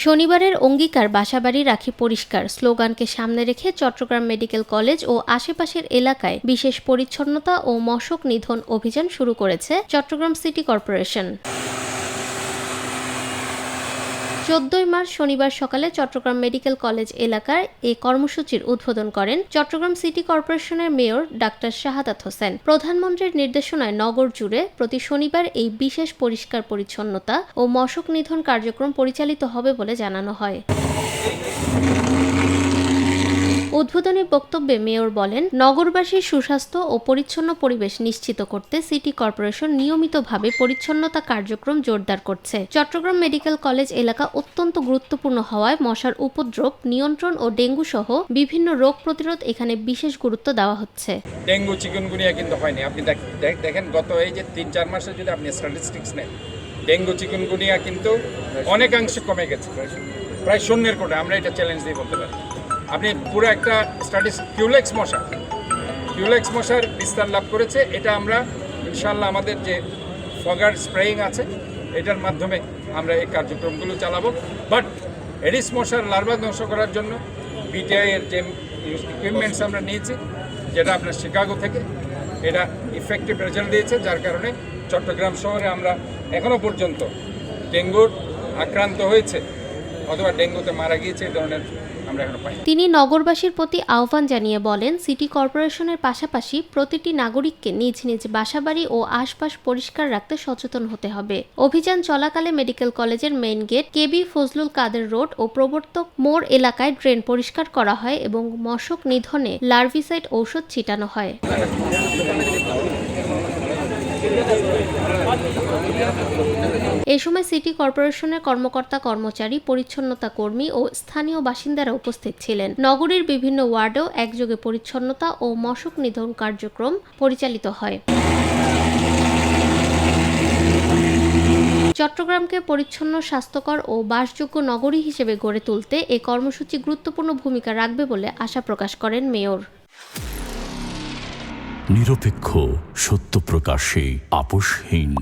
শনিবারের অঙ্গীকার বাসাবাড়ি রাখি পরিষ্কার স্লোগানকে সামনে রেখে চট্টগ্রাম মেডিকেল কলেজ ও আশেপাশের এলাকায় বিশেষ পরিচ্ছন্নতা ও মশক নিধন অভিযান শুরু করেছে চট্টগ্রাম সিটি কর্পোরেশন। 14 মার্চ শনিবার সকালে চট্টগ্রাম মেডিকেল কলেজ এলাকার এই কর্মসূচির উদ্বোধন করেন চট্টগ্রাম সিটি কর্পোরেশনের মেয়র ডাক্তার শাহাদাত হোসেন। প্রধানমন্ত্রীর নির্দেশনায় নগর জুড়ে প্রতি শনিবার এই বিশেষ পরিষ্কার পরিচ্ছন্নতা ও মশক নিধন কার্যক্রম পরিচালিত হবে বলে জানানো হয়। উদ্বোধনী বক্তব্যে মেয়র বলেন, নগরবাসীর সুস্বাস্থ্য ও পরিচ্ছন্ন পরিবেশ নিশ্চিত করতে সিটি কর্পোরেশন নিয়মিতভাবে পরিচ্ছন্নতা কার্যক্রম জোরদার করছে। চট্টগ্রাম মেডিকেল কলেজ এলাকা অত্যন্ত গুরুত্বপূর্ণ হওয়ায় মশার উপদ্রব নিয়ন্ত্রণ ও ডেঙ্গু সহ বিভিন্ন রোগ প্রতিরোধ এখানে বিশেষ গুরুত্ব দেওয়া হচ্ছে। ডেঙ্গু চিকুনগুনিয়া কিন্তু হয়নি। আপনি দেখেন গত এই যে 3-4 মাসে যদি আপনি স্ট্যাটিস্টিক্স নেন, ডেঙ্গু চিকুনগুনিয়া কিন্তু অনেকাংশে কমে গেছে, প্রায় শূন্যের কোটা। আমরা এটা চ্যালেঞ্জ দিয়ে বলতে পারি। আপনি পুরো একটা কিউলেক্স মশার বিস্তার লাভ করেছে। এটা আমরা ইনশাল্লাহ আমাদের যে ফগার স্প্রেয়িং আছে এটার মাধ্যমে আমরা এই কার্যক্রমগুলো চালাবো। বাট এডিস মশার লার্ভা ধ্বংস করার জন্য বিটিআই এর যে ইকুইপমেন্টস আমরা নিয়েছি, যেটা আপনার শিকাগো থেকে, এটা ইফেক্টিভ রেজাল্ট দিয়েছে, যার কারণে চট্টগ্রাম শহরে আমরা এখনও পর্যন্ত ডেঙ্গুর আক্রান্ত হয়েছে অথবা ডেঙ্গুতে মারা গিয়েছে এই ধরনের তিনি নগরবাসীর প্রতি আহ্বান জানিয়ে বলেন, সিটি কর্পোরেশনের পাশাপাশি প্রতিটি নাগরিককে নিজ নিজ বাসাবাড়ি ও আশপাশ পরিষ্কার রাখতে সচেতন হতে হবে। অভিযান চলাকালে মেডিকেল কলেজের মেইন গেট, কেবি ফজলুল কাদের রোড ও প্রবর্তক মোড় এলাকায় ড্রেন পরিষ্কার করা হয় এবং মশক নিধনে লার্ভিসাইড ঔষধ ছিটানো হয়। এ সময় সিটি কর্পোরেশনের কর্মকর্তা কর্মচারী, পরিচ্ছন্নতা কর্মী ও স্থানীয় বাসিন্দারা উপস্থিত ছিলেন। নগরীর বিভিন্ন ওয়ার্ডেও একযোগে পরিচ্ছন্নতা ও মশক নিধন কার্যক্রম পরিচালিত হয়। চট্টগ্রামকে পরিচ্ছন্ন, স্বাস্থ্যকর ও বাসযোগ্য নগরী হিসেবে গড়ে তুলতে এ কর্মসূচি গুরুত্বপূর্ণ ভূমিকা রাখবে বলে আশা প্রকাশ করেন মেয়র। নিরপেক্ষ, সত্য প্রকাশে আপোষহীন।